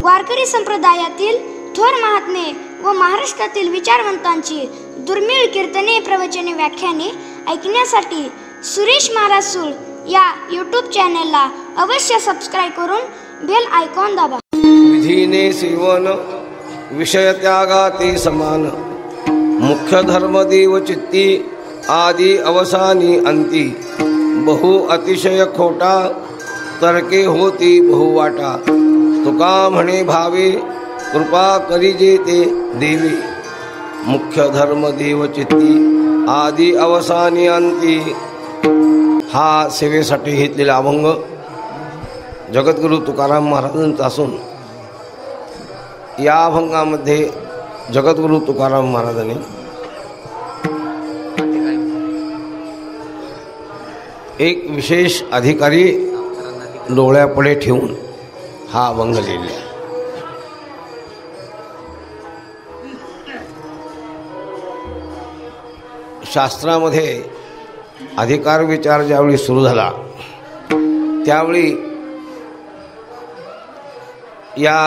वारकरी संप्रदायातील थोर महात्मे व महाराष्ट्रातील विचारवंतांची दुर्मिळ कीर्तने, प्रवचने, व्याख्याने ऐकण्यासाठी सुरेश महाराज सूळ या यूट्यूब चॅनलला अवश्य सबस्क्राईब करून बेल आयकॉन दाबा. विधीने सेवन विषय त्यागाते समान, मुख्य धर्म देव चित्ती आदि अवसानी अंती. बहु अतिशय खोटा तर्के होती बहुवाटा, तुका म्हणे भावे कृपा करीजे ते देवी. मुख्य धर्म देव चित्ती आदि अवसानी अंती. हा सेवेसाठी घेतलेला अभंग जगद्गुरु तुकाराम महाराजांचा असून या अभंगामध्ये जगद्गुरु तुकाराम महाराजांनी एक विशेष अधिकारी डोळ्यापुढे ठेवून हा अभंग लिहिला. शास्त्रामध्ये अधिकार विचार ज्यावेळी सुरू झाला त्यावेळी या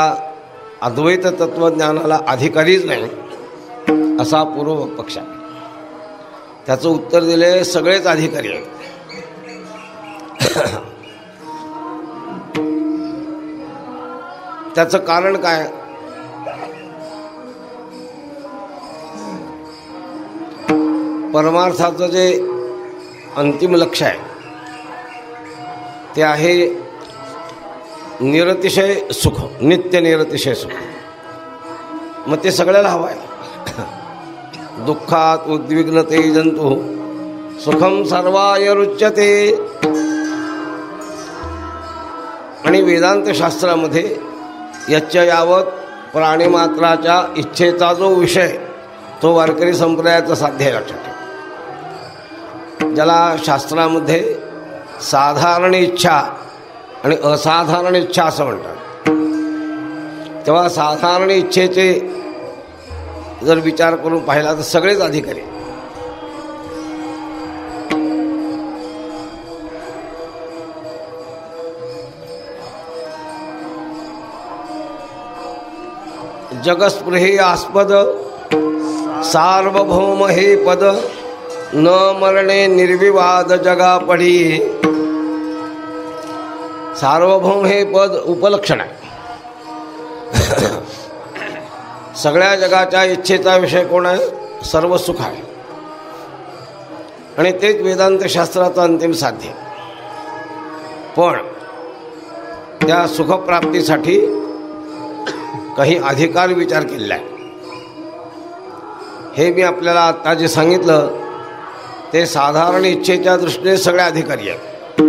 अद्वैत तत्वज्ञानाला अधिकारीच नाही असा पूर्व पक्ष आहे. त्याचं उत्तर दिले सगळेच अधिकारी आहेत. त्याचं कारण काय? परमार्थाचं जे अंतिम लक्ष्य आहे ते आहे निरतिशय सुख, नित्य निरतिशय सुख. मग ते सगळ्याला हवं आहे. दुःखात उद्विग्नते जंतु सुखम सर्वाय रुच्यते. आणि वेदांत शास्त्रामध्ये यच्च यावत प्राणीमात्राच्या इच्छेचा जो विषय तो वारकरी संप्रदायाचा साध्य आहे. लक्षात ठेवा. ज्याला शास्त्रामध्ये साधारण इच्छा आणि असाधारण इच्छा असं म्हणतात. तेव्हा साधारण इच्छेचे जर विचार करून पाहिला तर सगळेच अधिकारी. जगस्पृहे आस्पद सार्वभौम हे पद, न मरणे निर्विवाद जगा पडी. सार्वभौम हे पद उपलक्षण आहे. सगळ्या जगाच्या इच्छेचा विषय कोण आहे? सर्व सुख आहे. आणि तेच वेदांत शास्त्राचं अंतिम साध्य. पण त्या सुखप्राप्तीसाठी काही अधिकार विचार केलेला आहे. हे मी आपल्याला आता जे सांगितलं ते साधारण इच्छेच्या दृष्टीने सगळे अधिकारी आहेत.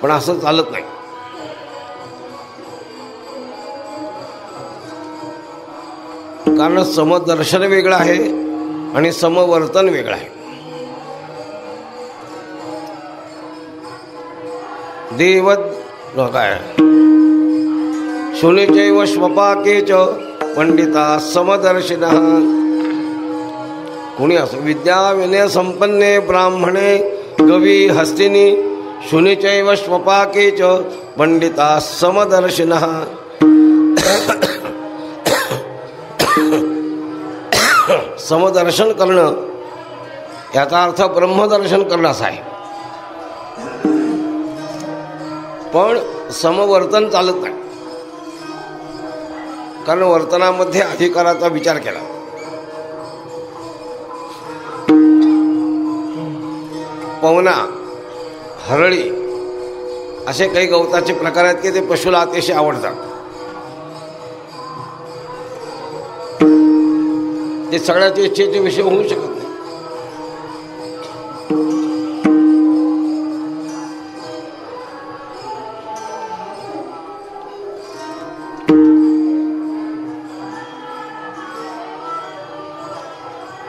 पण असं चालत नाही. कारण समदर्शन वेगळं आहे आणि समवर्तन वेगळं आहे. देव काय शून्यचैव स्वपाकेच पंडिता समदर्शिनः. कोणी असो विद्या विनय संपन्ने ब्राह्मणे गवी हस्तिनी, शून्यचैव स्वपाकेच पंडिता समदर्शिनः. समदर्शन करणं याचा अर्थ ब्रह्मदर्शन करणं असा आहे. पण समवर्तन चालत नाही. कारण वर्तनामध्ये अधिकाराचा विचार केला. पवना, हरळी असे काही गवताचे प्रकार आहेत की ते पशुला अतिशय आवडतात. ते सगळ्याच्या इच्छेचे विषय होऊ शकत नाही.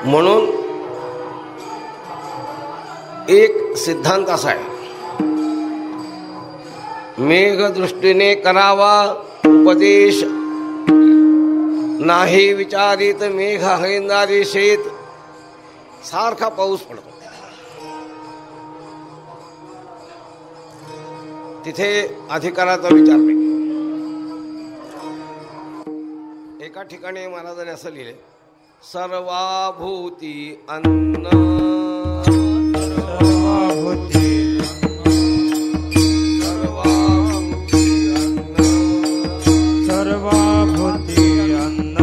म्हणून एक सिद्धांत असा आहे, मेघ दृष्टीने करावा उपदेश, नाही विचारित मेघ हैंदारी शेत. सारखा पाऊस पडतो, तिथे अधिकाराचा विचार नाही. एका ठिकाणी महाराजांनी असं लिहिले, सर्वाभूती अन्न सर्वाभूती सर्वाभूती अन्न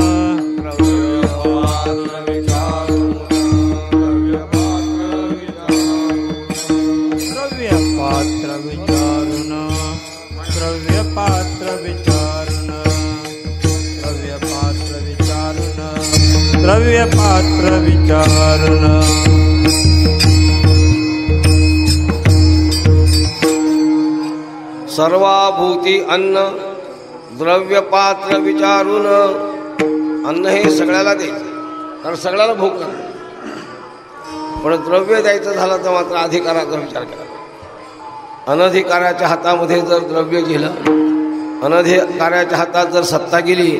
द्रव्यपात्र विचारुन द्रव्यपात्र विचारुन द्रव्यपात्र विचारुन द्रव्यपात्र विचारुन सर्वाभूती अन्न द्रव्यपात्र विचारून. अन्न हे सगळ्याला द्यायचं, कारण सगळ्याला भूक लागते. पण द्रव्य द्यायचं झालं तर मात्र अधिकाराचा विचार केला. अनधिकाराच्या हातामध्ये जर द्रव्य गेलं, अनधिकाराच्या हातात जर सत्ता गेली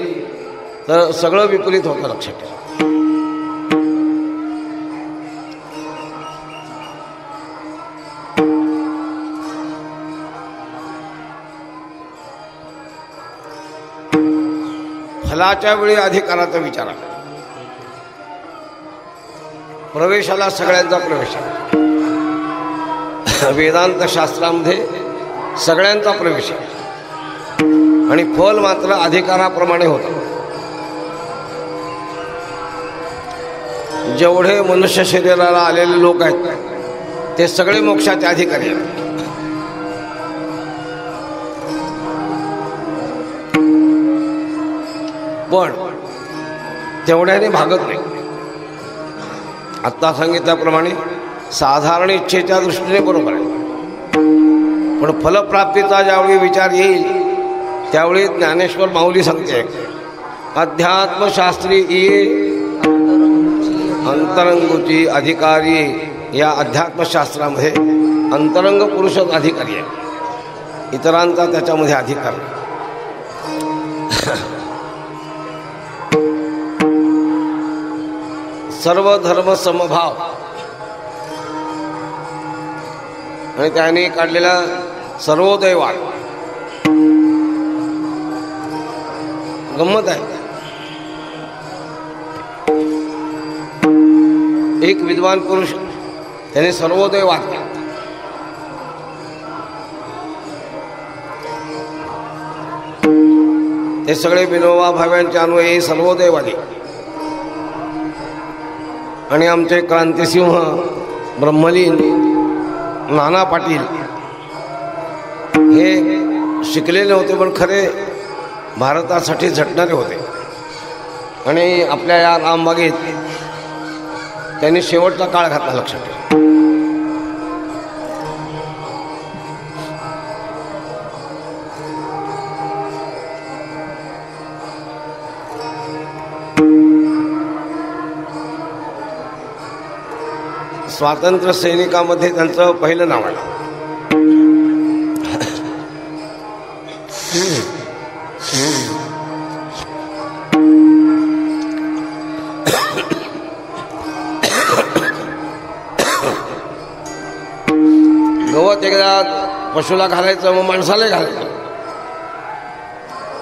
तर सगळं विपरीत होतं. लक्षात ठेवा. फलाच्या वेळी अधिकाराचा विचार आहे. प्रवेशाला सगळ्यांचा प्रवेश आहे. वेदांत शास्त्रामध्ये सगळ्यांचा प्रवेश आहे आणि फल मात्र अधिकाराप्रमाणे होतं. जेवढे मनुष्य शरीराला आलेले लोक आहेत ते सगळे मोक्षाचे अधिकारी आहेत. पण तेवढ्याने भागत नाही. आत्ता सांगितल्याप्रमाणे साधारण इच्छेच्या दृष्टीने बरोबर आहे, पण फलप्राप्तीचा ज्यावेळी विचार येईल त्यावेळी ज्ञानेश्वर माऊली सांगते, अध्यात्मशास्त्री ये अंतरंगची अधिकारी. या अध्यात्मशास्त्रामध्ये अंतरंग पुरुषच अधिकारी आहे, इतरांचा त्याच्यामध्ये अधिकार नाही. सर्व धर्म समभाव आणि त्याने काढलेला सर्वोदयवाद गंमत आहे. एक विद्वान पुरुष त्याने सर्वोदयवाद केला. ते सगळे विनोबा भाव्यांचे अन्वयी सर्वोदयवादी. आणि आमचे क्रांतिसिंह ब्रह्मलीन नाना पाटील हे शिकलेले होते, पण खरे भारतासाठी झटणारे होते. आणि आपल्या या रामबागेत त्यांनी शेवटचा काळ घातला. लक्षात ठेवा. स्वातंत्र्य सैनिकामध्ये त्यांचं पहिलं नाव आहे. गवत एकदा पशुला घालायचं, मग माणसालाही घालायचं.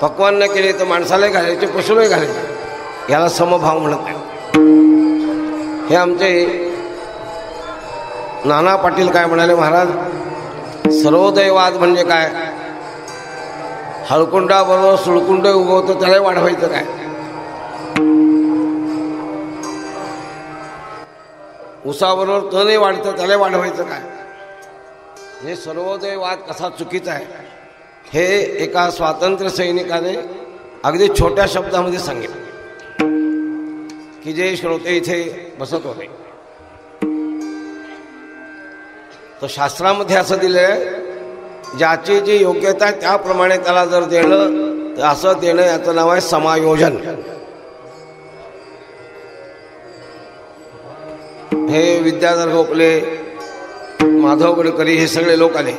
पक्वान न केले तर माणसालाही घालायचे, पशुलाही घालायचे. याला समभाव म्हणत नाही. हे आमचे नाना पाटील काय म्हणाले, महाराज सर्वोदयवाद म्हणजे काय? हळकुंडाबरोबर सुळकुंड उगवतं त्याला वाढवायचं काय? उसाबरोबर तणही वाढतं त्याला वाढवायचं काय? हे सर्वोदयवाद कसा चुकीचा आहे हे एका स्वातंत्र्य सैनिकाने अगदी छोट्या शब्दामध्ये सांगितलं, की जे श्रोते इथे बसत होते. तर शास्त्रामध्ये असं दिलं आहे, ज्याची जी योग्यता आहे त्याप्रमाणे त्याला जर देणं, तर असं देणं याचं नाव आहे समायोजन. हे विद्याधर गोखले, माधव गडकरी हे सगळे लोक आले.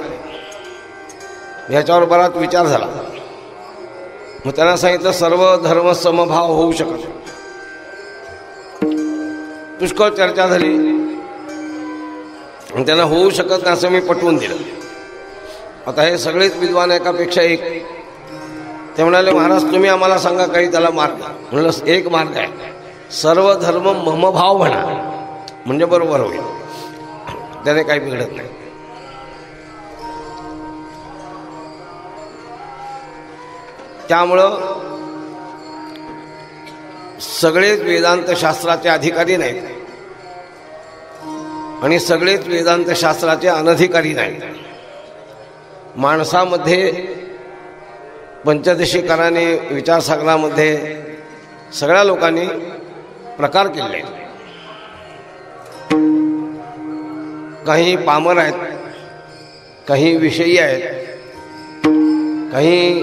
ह्याच्यावर बराच विचार झाला. मग त्यांना सांगितलं सर्व धर्म समभाव होऊ शकत. पुष्कळ चर्चा झाली आणि त्यांना होऊ शकत नाही असं मी पटवून दिलं. आता हे सगळेच विद्वान एकापेक्षा एक ते म्हणाले, महाराज तुम्ही आम्हाला सांगा काही त्याला मार्ग. म्हणलं एक मार्ग आहे, सर्व धर्म ममभाव म्हणा, म्हणजे बरोबर होईल, त्याने काही बिघडत नाही. त्यामुळं सगळेच वेदांत शास्त्राचे अधिकारी नाहीत आणि सगळेच वेदांत शास्त्राचे अनधिकारी नाहीत. माणसामध्ये पंचदशीकाराने विचारसागरामध्ये सगळ्या लोकांनी प्रकार केले. काही पामर आहेत, काही विषयी आहेत, काही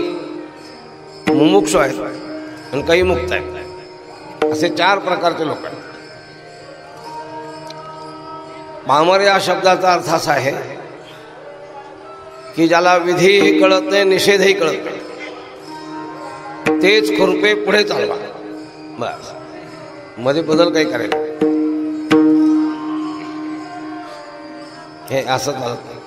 मुमुक्षु आहेत आणि काही मुक्त आहेत, असे 4 प्रकारचे लोक आहेत. पामर या शब्दाचा अर्थ असा आहे की ज्याला विधीही कळत नाही, निषेधही कळत नाही, तेच खुरपे पुढे चालवा, बस, मध्ये बदल काही करायला हे असं चालत नाही.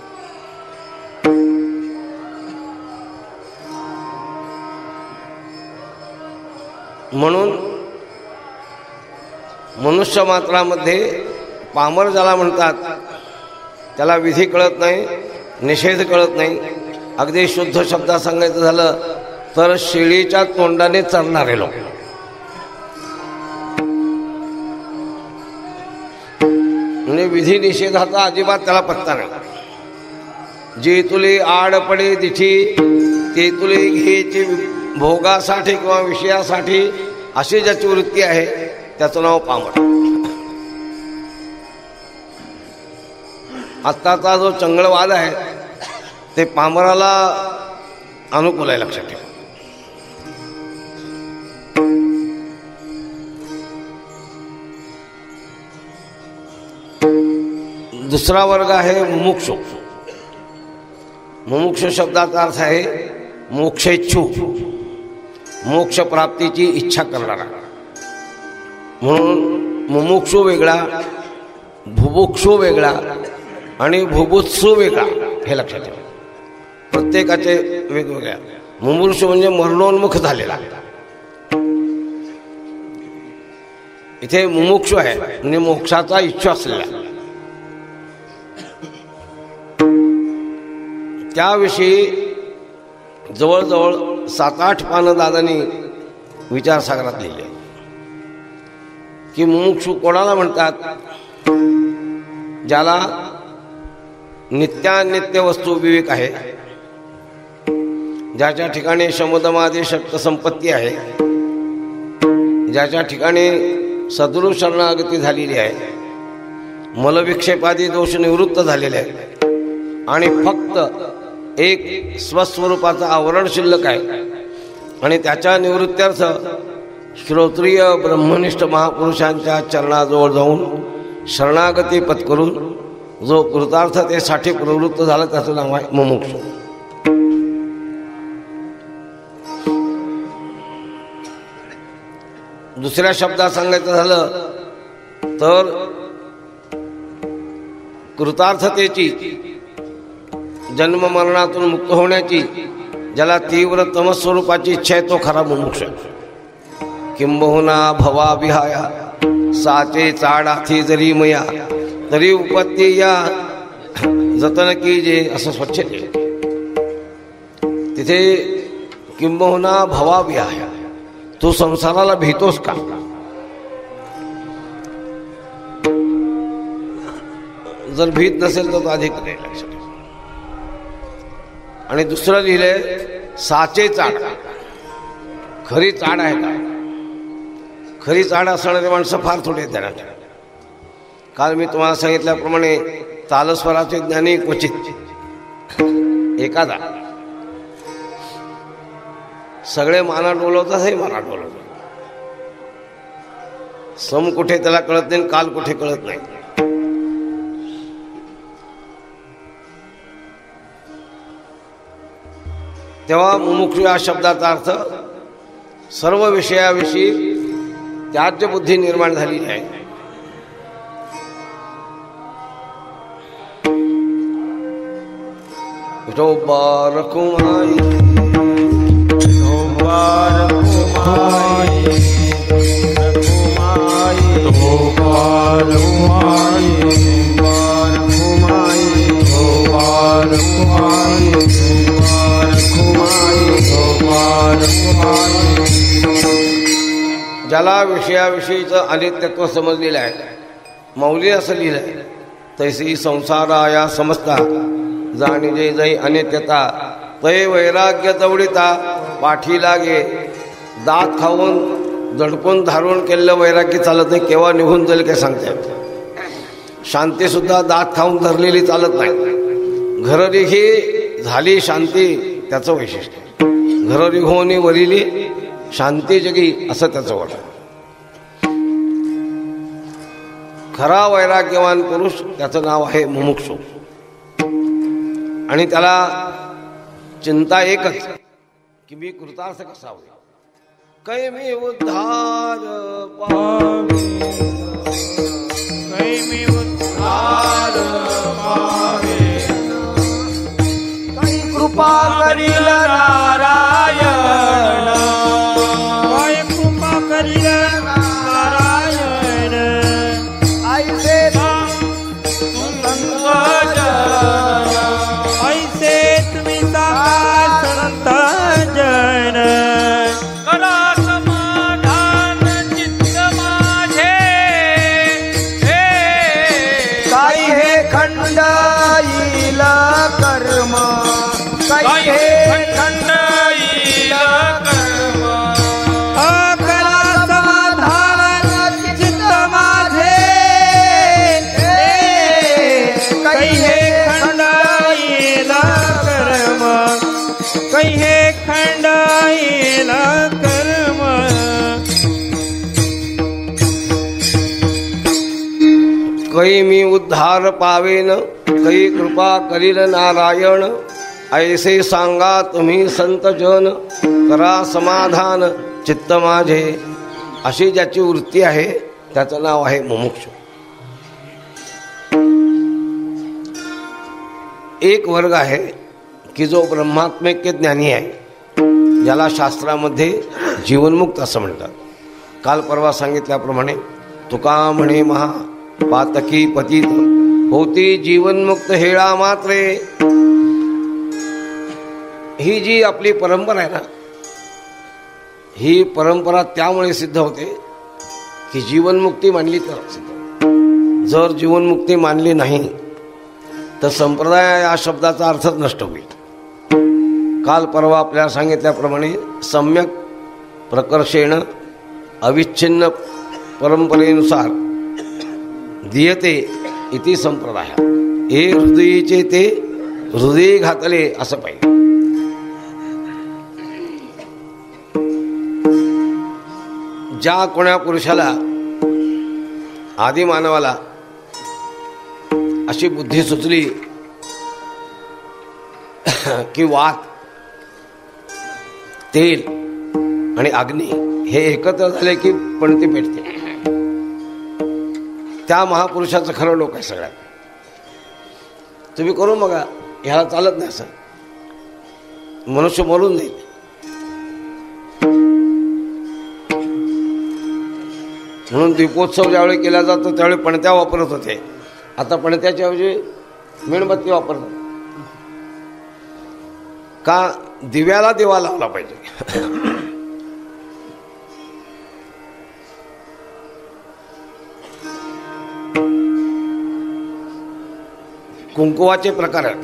म्हणून मनुष्य मात्रामध्ये पामर ज्याला म्हणतात त्याला विधी कळत नाही, निषेध कळत नाही. अगदी शुद्ध शब्दात सांगायचं झालं तर शेळीच्या तोंडाने चरणारे लोक. म्हणजे विधी निषेधाचा अजिबात त्याला पत्ता नाही. जे तुले आड पडे दिठी ते तुले घ्यायची भोगासाठी किंवा विषयासाठी अशी ज्याची वृत्ती आहे त्याचं नाव पामर. आत्ताचा जो चंगळवाद आहे ते पामराला अनुकूल आहे, लक्षात ठेवा. दुसरा वर्ग आहे मुमुक्षु. मुमुक्षु शब्दाचा अर्थ आहे मोक्षेच्छू, मोक्ष प्राप्तीची इच्छा करणारा. म्हणून मुमुक्षु वेगळा, भुभुक्षु वेगळा आणि भुभुत्सु वेगळा, हे लक्षात ठेवा. प्रत्येकाचे वेगवेगळ्या. मुमुक्षु म्हणजे मरणोन्मुख झालेला. इथे मुमुक्षु आहे म्हणजे मोक्षाचा इच्छा असलेला. त्याविषयी जवळजवळ 7-8 पानं दादांनी विचारसागरात लिहिले की मुमुक्षु कोणाला म्हणतात. ज्याला नित्यानित्य वस्तू विवेक आहे, ज्याच्या ठिकाणी शमदमादी शक्त संपत्ती आहे, ज्याच्या ठिकाणी सद्गुरु शरणागती झालेली आहे, मलविक्षेपादी दोष निवृत्त झालेले आहेत आणि फक्त एक स्वस्वरूपाचं आवरण शिल्लक आहे आणि त्याच्या निवृत्त्यर्थ श्रोत्रिय ब्रह्मनिष्ठ महापुरुषांच्या चरणाजवळ जाऊन शरणागती पत्करून जो कृतार्थतेसाठी प्रवृत्त झाला त्याचं नाव आहे मुमुक्षु. दुसऱ्या शब्दात सांगायचं झालं तर कृतार्थतेची, जन्म मरणातून मुक्त होण्याची ज्याला तीव्र तमस्वरूपाची इच्छा आहे तो खरा मुमुक्ष. किंबहुना भवा विहाया साचे चाडाथी जरी मया तरी उपत्ती या जतन की जे, असं स्वच्छ तिथे किंबहुना भवा विहाया, तू संसाराला भीतोस का? जर भीत नसेल तर तो अधिक नाही, लक्षात. आणि दुसरं लिहिलंय साचे चाड. खरी चाड आहे का? खरी चाड असणारे माणसं फार थोडी आहेत त्यांना. काल मी तुम्हाला सांगितल्याप्रमाणे तालस्वराचे ज्ञानी क्वचित एखादा. सगळे माना डोलवतात, हे माना डोलवतात. सम कुठे त्याला कळत नाही, काल कुठे कळत नाही. तेव्हा मुमुक्षु या शब्दाचा अर्थ सर्व विषयाविषयी त्याज्य बुद्धी निर्माण झालेली आहे. विठोबा रखुमाई, विठोबा ज्याला विषयाविषयीचं अनित्यत्व समजलेलं आहे, मौली असं लिहिलं आहे, तैसी संसाराया समजता जाणी जे जै अनित्यता तै वैराग्य दवडिता पाठी लागे. दात खाऊन दडकून धारून केलेलं वैराग्य चालत नाही, केव्हा निघून जाईल काय सांगता येत. शांतीसुद्धा दात खाऊन धरलेली चालत नाही. घररिघी झाली शांती त्याचं वैशिष्ट्य. घररिघोनी वरिली शांती जगी असं त्याचं वाटतं. खरा वैराग्यवान पुरुष त्याचं नाव आहे मुमुक्षु. आणि त्याला चिंता एकच की मी कृतार्थ कसा होईल. कै मी उद्धार पावे, कै मी उद्धार पावे, कै कृपा करील नारायण, कै कृपा करील नारायण. ऐसे ऐसे तुम्ही सांगा संत जन. करा समाधान चित्त माझे, काही हे खंड येईल कर्म, काही हे खंड येईल कर्म. करा समाधान चित्त माझे, काही हे खंड येईल कर्म, काही हे खंड येईल कर्म. कै मी उद्धार पावेन, कै कृपा करील नारायण. ऐसे सांगा तुम्ही संत जन, करा समाधान चित्त माझे. अशी ज्याची वृत्ती आहे त्याचं नाव आहे मुमुक्षु. एक वर्ग आहे की जो ब्रह्मात्मिक ज्ञानी आहे, ज्याला शास्त्रामध्ये जीवनमुक्त असं म्हणतात. काल परवा सांगितल्याप्रमाणे तुका म्हणे महा पातकी पतित होती जीवनमुक्त हेळा मात्रे. ही जी आपली परंपरा आहे ना, ही परंपरा त्यामुळे सिद्ध होते की जीवनमुक्ती मानली तर सिद्ध. जर जीवनमुक्ती मानली नाही तर संप्रदाय या शब्दाचा अर्थच नष्ट होईल. काल परवा आपल्याला सांगितल्याप्रमाणे सम्यक प्रकर्षेण अविच्छिन्न परंपरेनुसार दीयते इति संप्रदाय. हे हृदयीचे ते हृदय घातले असं पाहिजे. ज्या कोण्या पुरुषाला आदिमानवाला अशी बुद्धी सुचली की वात, तेल आणि अग्नी हे एकत्र झाले की पणती पेटते, त्या महापुरुषाचं खरं डोकं आहे सगळ्यात. तुम्ही करून बघा, ह्याला चालत नाही असं, मनुष्य मरून जाईल. म्हणून दीपोत्सव ज्यावेळी केला जातो त्यावेळी पणत्या वापरत होते. आता पणत्याच्या ऐवजी मेणबत्ती वापरतात. का? दिव्याला दिवा लावला पाहिजे. कुंकुवाचे प्रकार आहेत.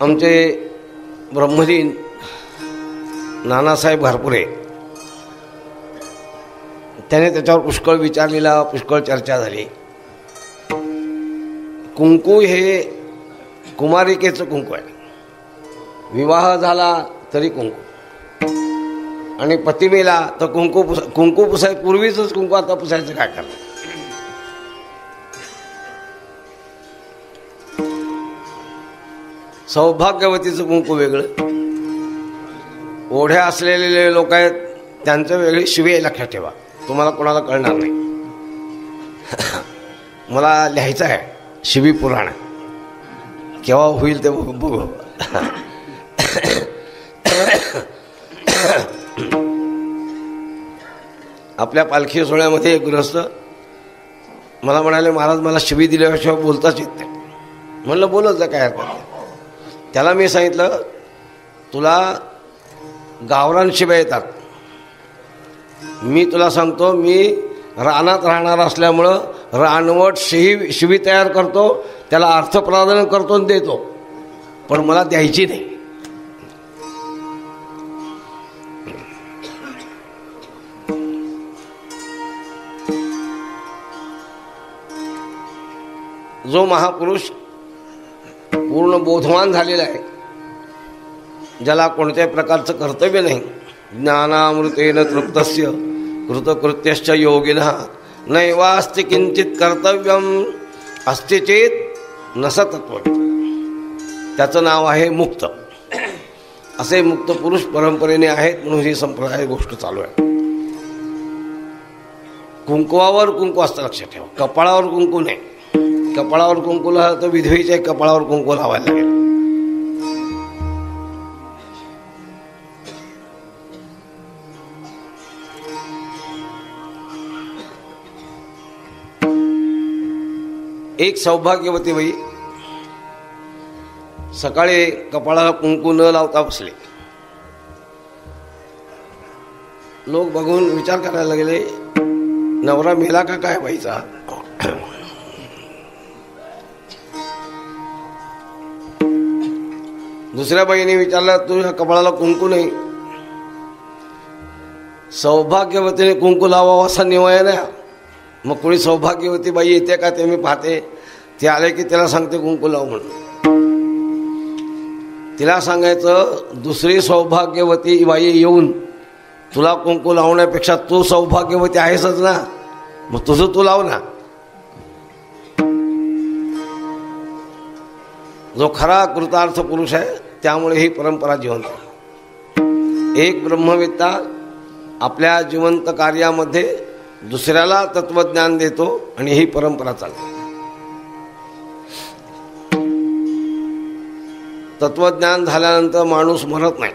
आमचे ब्रह्मलीन नानासाहेब घारपुरे त्याने त्याच्यावर पुष्कळ विचारलेला, पुष्कळ चर्चा झाली. कुंकू हे कुमारिकेचं कुंकू आहे. विवाह झाला तरी कुंकू, आणि पतिमेला तर कुंकू पुसाय पूर्वीच कुंकू, आता पुसायचं काय करणार. सौभाग्यवतीचं कुंकू वेगळं, ओढ्या असलेले लोक आहेत त्यांचं वेगळी शिवी लक्षात ठेवा, तुम्हाला कोणाला कळणार नाही. मला लिहायचं आहे शिवी पुराण, केव्हा होईल ते बघू. आपल्या पालखी सोहळ्यामध्ये एक गृहस्थ मला म्हणाले, महाराज मला शिवी दिल्याशिवाय बोलताच येत नाही. म्हणलं बोलत जा, काय हरकत नाही. त्याला मी सांगितलं, तुला गावरान शिव्या येतात मी तुला सांगतो, मी रानात राहणार असल्यामुळं रानवट शिवी तयार करतो, त्याला अर्थप्रदान करतो आणि देतो, पण मला द्यायची नाही. जो महापुरुष पूर्ण बोधवान झालेला आहे, ज्याला कोणत्याही प्रकारचं कर्तव्य नाही, ज्ञानामृतेन तृप्तस्य कृतकृत्यश्च योगिनः नैवास्ति किंचित कर्तव्यम अस्ति चेत न सतत्वम्. त्याचं नाव आहे मुक्त. असे मुक्त पुरुष परंपरेने आहेत, म्हणून ही संप्रदाय गोष्ट चालू आहे. कुंकवावर कुंकू असतं, लक्षात ठेवा. कपाळावर कुंकू नाही. कपाळावर कुंकू लावलं तर विधवेच्या कपाळावर कुंकू लावायला लागेल. एक सौभाग्यवती बाई सकाळी कपाळाला कुंकू न लावता बसले. लोक बघून विचार करायला लागले, नवरा मेला का काय बाईचा. दुसऱ्या बाईने विचारलं, तुझ्या कपाळाला कुंकू नाही. सौभाग्यवतीने कुंकू लावावा असा नियम नाही. मग कोणी सौभाग्यवती बाई येते का ते मी पाहते. ते आले की त्याला सांगते कुंकू लाव म्हणून. तिला सांगायचं, दुसरी सौभाग्यवती बाई येऊन तुला कुंकू लावण्यापेक्षा तू सौभाग्यवती आहेसच ना, मग तुझं तू लाव ना. जो खरा कृतार्थ पुरुष आहे त्यामुळे ही परंपरा जिवंत आहे. एक ब्रह्मवेत्ता आपल्या जिवंत कार्यामध्ये दुसऱ्याला तत्वज्ञान देतो आणि ही परंपरा चालते. तत्वज्ञान झाल्यानंतर माणूस मरत नाही.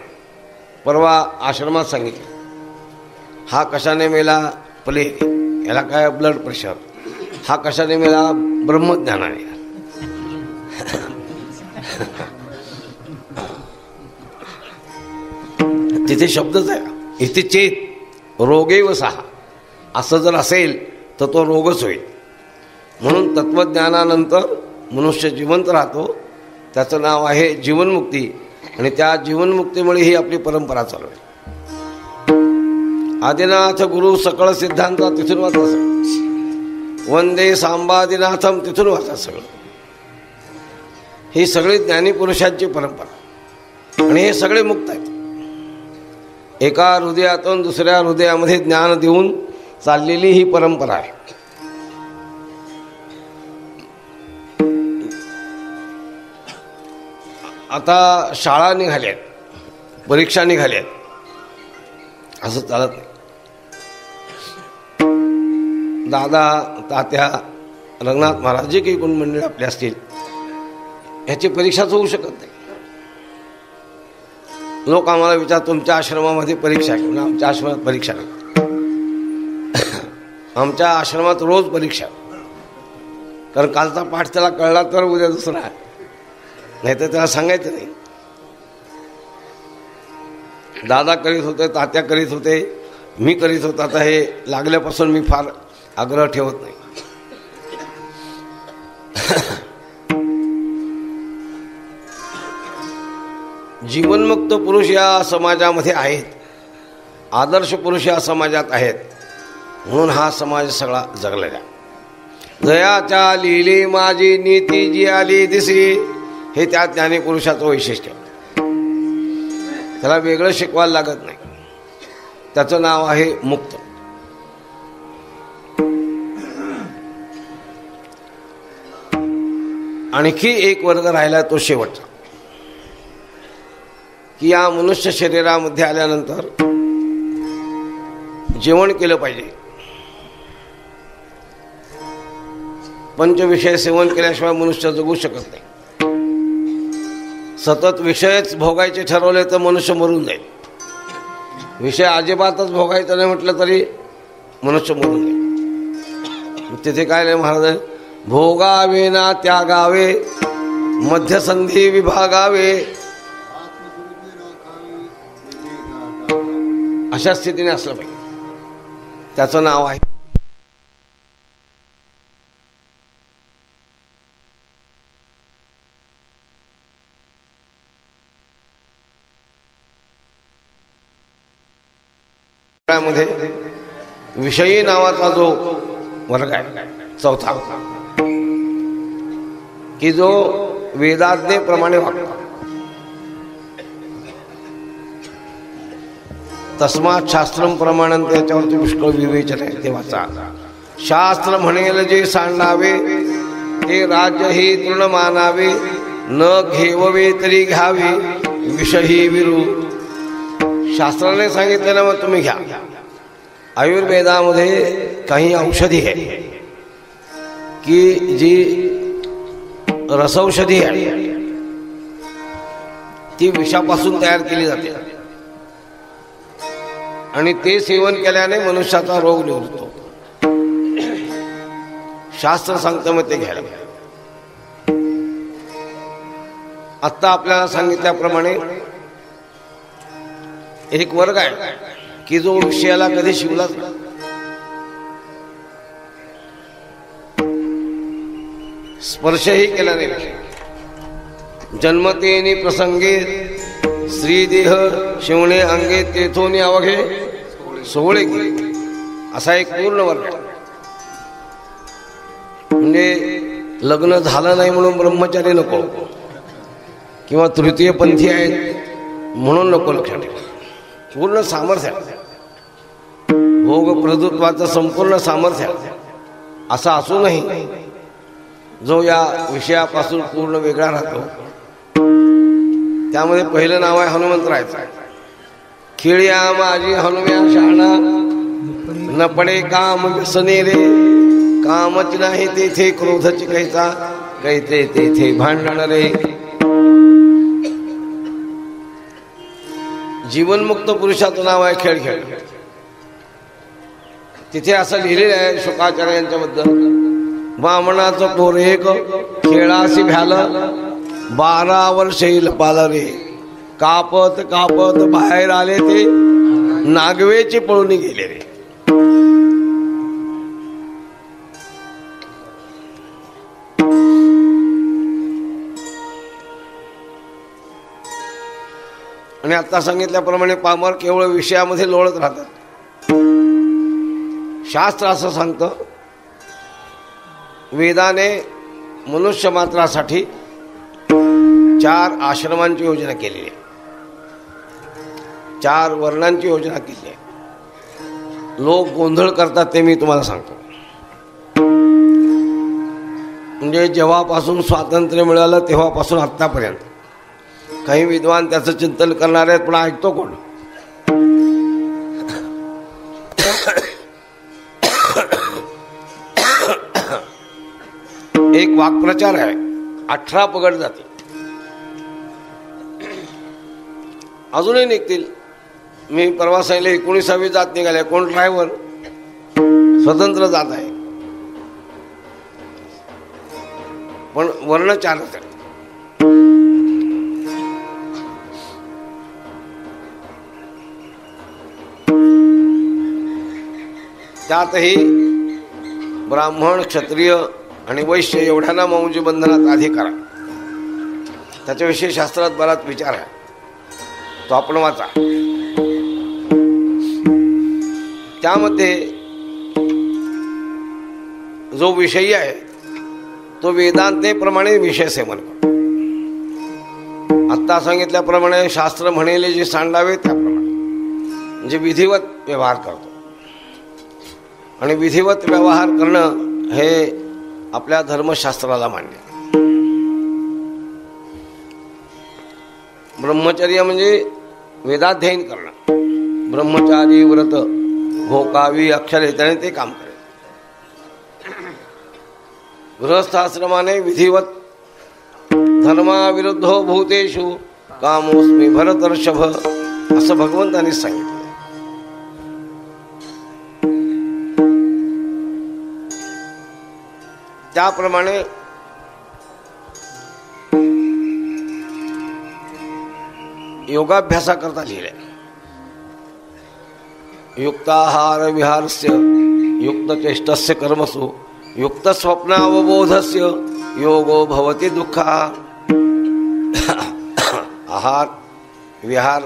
परवा आश्रमात सांगितलं, हा कशाने मेला, प्लेग, याला काय ब्लड प्रेशर. हा कशाने मेला, ब्रह्मज्ञानाने. तिथे शब्दच आहे, इथे चेत रोगेव सहा. असं जर असेल तर तो रोगच होईल. म्हणून तत्वज्ञानानंतर मनुष्य जिवंत राहतो. त्याचं नाव आहे जीवनमुक्ती, आणि त्या जीवनमुक्तीमुळे ही आपली परंपरा चालू आहे. आदिनाथ गुरु सकळ सिद्धांत तिथून वाचा सगळं. वंदे सांबादिनाथम तिथून वाचा सगळं. ही सगळी ज्ञानीपुरुषांची परंपरा, आणि हे सगळे मुक्त आहेत. एका हृदयातून दुसऱ्या हृदयामध्ये ज्ञान देऊन चाललेली ही परंपरा आहे. आता शाळा निघाल्यात, परीक्षा निघाल्यात, असं चालत नाही. दादा, तात्या, रंगनाथ महाराज जे काही कोण मंडळी आपले असतील, ह्याची परीक्षाच होऊ शकत नाही. लोक आम्हाला विचार, तुमच्या आश्रमामध्ये परीक्षा आहे? आमच्या आश्रमात परीक्षा नाही. आमच्या आश्रमात रोज परीक्षा, कारण कालचा पाठ त्याला कळला तर उद्या दुसरा, नाही तर त्याला सांगायचं नाही. दादा करीत होते, तात्या करीत होते, मी करीत होतो. आता हे लागल्यापासून मी फार आग्रह ठेवत नाही. जीवनमुक्त पुरुष या समाजामध्ये आहेत, आदर्श पुरुष या समाजात आहेत, म्हणून हा समाज सगळा जगलेला. जयाच्या लिहिली माझी नीती जी आली दिसी, हे त्या ज्ञानीपुरुषाचं वैशिष्ट्य. त्याला वेगळं शिकवायला लागत नाही. त्याचं नाव आहे मुक्त. आणखी एक वर्ग राहिला, तो शेवटचा, की या मनुष्य शरीरामध्ये आल्यानंतर जेवण केलं पाहिजे. पंचविषय सेवन केल्याशिवाय मनुष्य जगू शकत नाही. सतत विषयच भोगायचे ठरवले तर मनुष्य मरून जाईल. विषय अजिबातच भोगायचं नाही म्हटलं तरी मनुष्य मरून जाईल. तिथे काय नाही महाराज, भोगावे ना त्यागावे, मध्यसंधी विभागावे, अशा स्थितीने असलं पाहिजे. त्याचं नाव आहे मध्ये विषयी नावाचा जो वर्ग आहे चौथा, की जो वेदाज्ञेप्रमाणे वागतो. तस्मात शास्त्रम प्रमाणं, त्याच्यावरती पुष्कळ विवेचन आहे देवाचा. शास्त्र म्हणेल जे सांडावे ते राज्य ही तृण मानावे, न घेववे तरी घ्यावे विषयी विरू. शास्त्राने सांगितलेलं मग तुम्ही घ्या. आयुर्वेदामध्ये काही औषधी आहे की जी रसौषधी आहे, ती विषापासून तयार केली जाते आणि ते सेवन केल्याने मनुष्याचा रोग निवृत्त होतो. शास्त्र सांगतं मग ते घ्यायला. आत्ता आपल्याला सांगितल्याप्रमाणे एक वर्ग आहे की जो विषयाला कधी शिवलाच नाही. स्पर्शही केला नाही. जन्मतेनी प्रसंगे श्रीदेह शिवणे अंगे तेथोनी अवघे सोहळे गेले, असा एक पूर्ण वर्ग. म्हणजे लग्न झालं नाही म्हणून ब्रह्मचारी नको, किंवा तृतीय पंथी आहेत म्हणून नको. लक्षात ठेवा, पूर्ण सामर्थ्य, भोग प्रभुत्वाचं संपूर्ण सामर्थ्य असं असूनही जो या विषयापासून पूर्ण वेगळा राहतो. त्यामध्ये पहिलं नाव आहे हनुमंतरायचं. खिळ्या माझी हनुम्या शहाणा, न पडे काम व्यसने रे, कामच नाही तेथे क्रोधच कैसा, कैते तेथे भांडण रे. जीवनमुक्त पुरुषाचं नाव आहे खेळ खेळ. तिथे असं लिहिलेलं आहे शुकाचार्य यांच्याबद्दल, बामणाचं पोर एक खेळाशी भ्याल, 12 वर्षे लपाल रे, कापत कापत बाहेर आले ते नागवेचे पळून गेले रे. आणि आता सांगितल्याप्रमाणे पामर केवळ विषयामध्ये लोळत राहतात. शास्त्र असं सांगतं, वेदाने मनुष्य मात्रासाठी 4 आश्रमांची योजना केलेली आहे, 4 वर्णांची योजना केली आहे. लोक गोंधळ करतात ते मी तुम्हाला सांगतो. म्हणजे जेव्हापासून स्वातंत्र्य मिळालं तेव्हापासून आत्तापर्यंत काही विद्वान त्याचं चिंतन करणार आहेत, पण ऐकतो कोण? एक वाक्प्रचार आहे, 18 पगड जाती अजूनही निघतील. मी परवा सांगितले 19वी जात निघाले. कोण? ड्रायव्हर, स्वतंत्र जात आहे, पण वर्ण 4च आहे. त्यातही ब्राह्मण, क्षत्रिय आणि वैश्य एवढ्यांना मौंजी बंधनात अधिकार आहे. त्याच्याविषयी शास्त्रात बराच विचार आहे, तो आपण वाचा. त्यामध्ये जो विषयी आहे तो वेदांतेप्रमाणे विषय सेवन करतो. आत्ता सांगितल्याप्रमाणे शास्त्र म्हणेले जे सांडावे त्याप्रमाणे, म्हणजे विधिवत व्यवहार करतो. आणि विधिवत व्यवहार करणं हे आपल्या धर्मशास्त्राला मान्य. ब्रह्मचर्य म्हणजे वेदाध्ययन करणं. ब्रह्मचारी व्रत भोकावी अक्षरे, त्याने ते काम करायचं. गृहस्थाश्रमाने विधिवत धर्माविरुद्धो भूतेषु कामोस्मी भरतर्षभ, असं भगवंतांनी सांगितलं. त्याप्रमाणे योगाभ्यासाकरता लिहिलंय. युक्ताहार विहारस्य युक्तचेष्टस्य कर्मसु युक्तस्वप्नावबोधस्य योगो भवति दुःखः. आहार विहार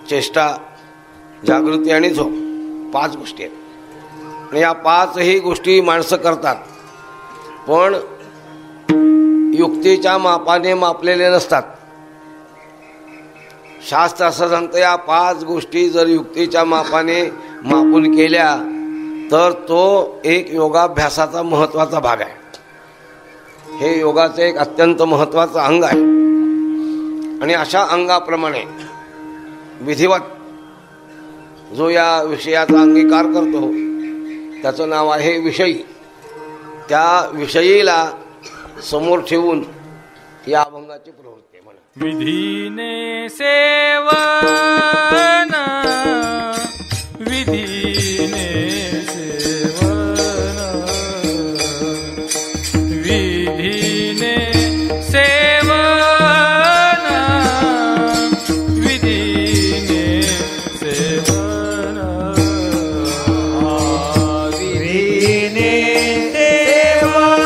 चेष्टा जागृती आणि झोप 5 गोष्टी आहेत. आणि या 5ही गोष्टी माणसं करतात, पण युक्तीच्या मापाने मापलेले नसतात. शास्त्र असं सांगतं या 5 गोष्टी जर युक्तीच्या मापाने मापून केल्या तर तो एक योगाभ्यासाचा महत्त्वाचा भाग आहे. हे योगाचं एक अत्यंत महत्त्वाचं अंग आहे. आणि अशा अंगाप्रमाणे विधिवत जो या विषयाचा अंगीकार करतो त्याचं नाव आहे विषयी. त्या विषयीला समोर ठेवून या अभंगाची प्रवृत्ती म्हणा. विधीने सेवन विधीने सेवन विधीने सेवन विधीने सेवन विधीने सेवन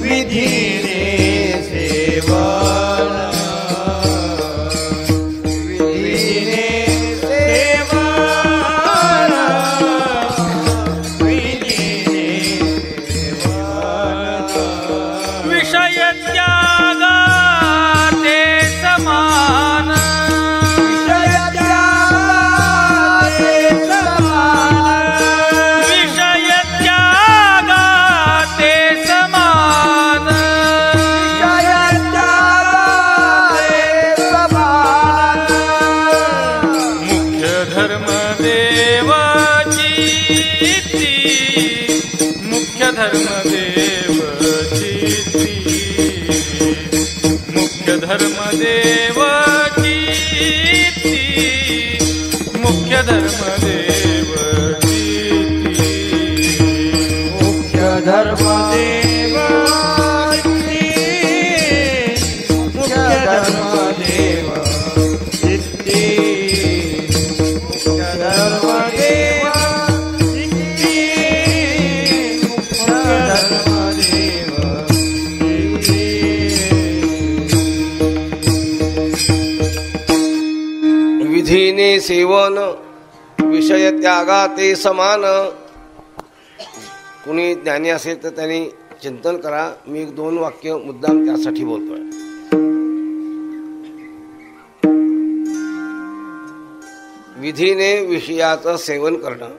विधीने सेवन विधीने सेवन विधीने सेवन विषय त्यागा ते समान विषय त्यागे समान विषय त्यागा ते समान विषय त्यागे समान मुख्य धर्म देवाची मुख्य धर्म देवाची मुख्य धर्म देवाची मुख्य धर्म देवाची मुख्य धर्म देव मुख्य धर्म देव सिद्धी मुख्य धर्म देव सिद्धी मुख्य धर्म देव सिद्धी विधीने सेवन विषय त्यागा ते समान. कुणी ज्ञानी असेल तर त्यांनी चिंतन करा. मी 1-2 वाक्य मुद्दाम त्यासाठी बोलतोय. विधीने विषयाचं सेवन करणं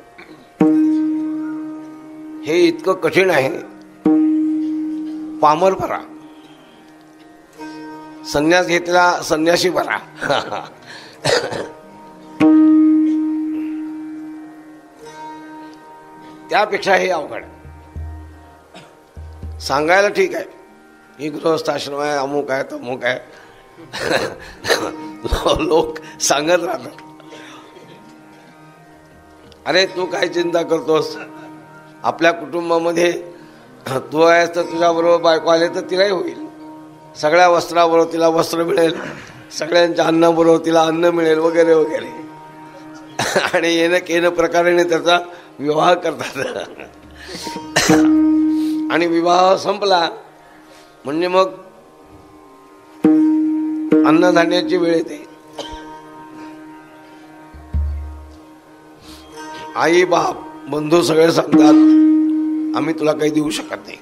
हे इतकं कठीण आहे. पामर बरा, संन्यास घेतला संन्यासी बरा. त्यापेक्षा हे अवघड. सांगायला ठीक आहे, ही गृहस्थाश्रम आहे, अमुक आहे, तमुक आहे. लोक सांगत राहतात. अरे तू काय चिंता करतोस, आपल्या कुटुंबामध्ये तू आहेस तर तुझ्याबरोबर बायको आले तर तिलाही होईल. सगळ्या वस्त्राबरोबर तिला वस्त्र मिळेल, सगळ्यांच्या अन्नाबरोबर तिला अन्न मिळेल, वगैरे वगैरे. आणि येणं केनं प्रकाराने त्याचा विवाह करतात. आणि विवाह संपला म्हणजे मग अन्नधान्याची वेळ येते. आई बाप बंधू सगळे सांगतात आम्ही तुला काही देऊ शकत नाही.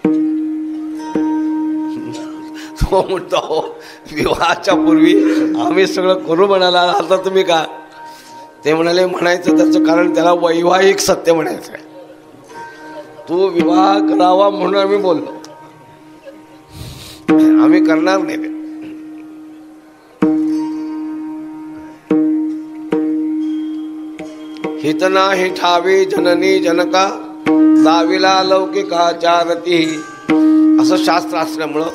तो म्हणतो विवाहाच्या पूर्वी आम्ही सगळं करू म्हणाला, आता तुम्ही का? ते म्हणाले म्हणायचं त्याचं कारण त्याला वैवाहिक सत्य म्हणायचं आहे. तू विवाह करावा म्हणून आम्ही बोललो, आम्ही करणार नाही. हितना हि ठावी जननी जनका दाविला लौकिकाचारती. असं शास्त्र असल्यामुळं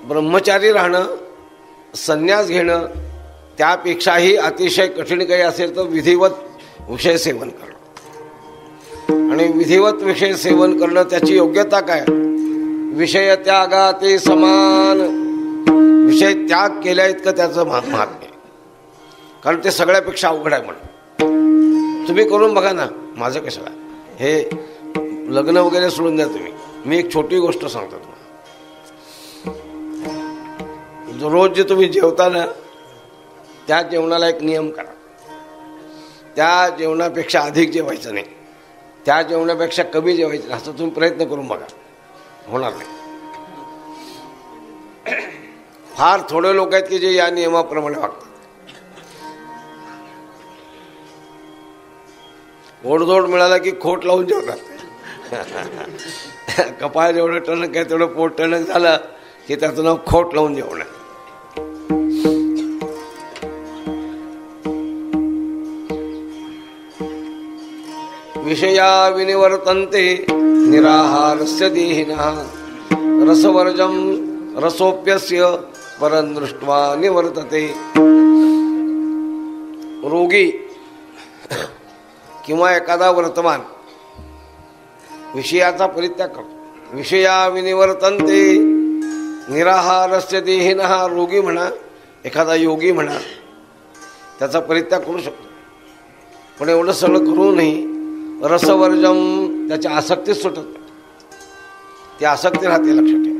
ब्रह्मचारी राहणं, संन्यास घेणं त्यापेक्षाही अतिशय कठीण काही असेल तर विधिवत विषय सेवन करणं. आणि विधिवत विषय सेवन करणं त्याची योग्यता काय? विषय त्यागा ते समान विषय त्याग केल्या इतकं त्याचं महात्म्य आहे. कारण ते सगळ्यापेक्षा अवघड आहे म्हणून. तुम्ही करून बघा ना, माझं कशाला. हे लग्न वगैरे सोडून द्या तुम्ही. मी एक छोटी गोष्ट सांगतो तुम्हाला. रोज जे तुम्ही जेवता ना, त्या जेवणाला एक नियम करा. त्या जेवणापेक्षा अधिक जेवायचं नाही, त्या जेवणापेक्षा कमी जेवायचं नाही. असं तुम्ही प्रयत्न करून बघा, होणार नाही. फार थोडे लोक आहेत की जे या नियमाप्रमाणे वागतात. गोडधोड मिळाला की खोट लावून जेवतात. कपाळ जेवढं टणक आहे तेवढं पोट टणक झालं की त्याचं नाव खोट लावून जेवण. विषया विनिवर्तन्ते निराहारस्य देहिनः रसवर्जम रसोप्यस्य परं दृष्ट्वा निवर्तते. रोगी किंवा एखादा वर्तमान विषयाचा परित्याग करतो. विषया विनिवर्तन्ते निराहारस्य देहिनः. रोगी म्हणा, एखादा योगी म्हणा, त्याचा परित्याग करू शकतो. पण एवढं सगळं करूनही रसवर्जम, त्याच्या आसक्ती सुटत नाही. ती आसक्ती राहते, लक्षात ठेवा.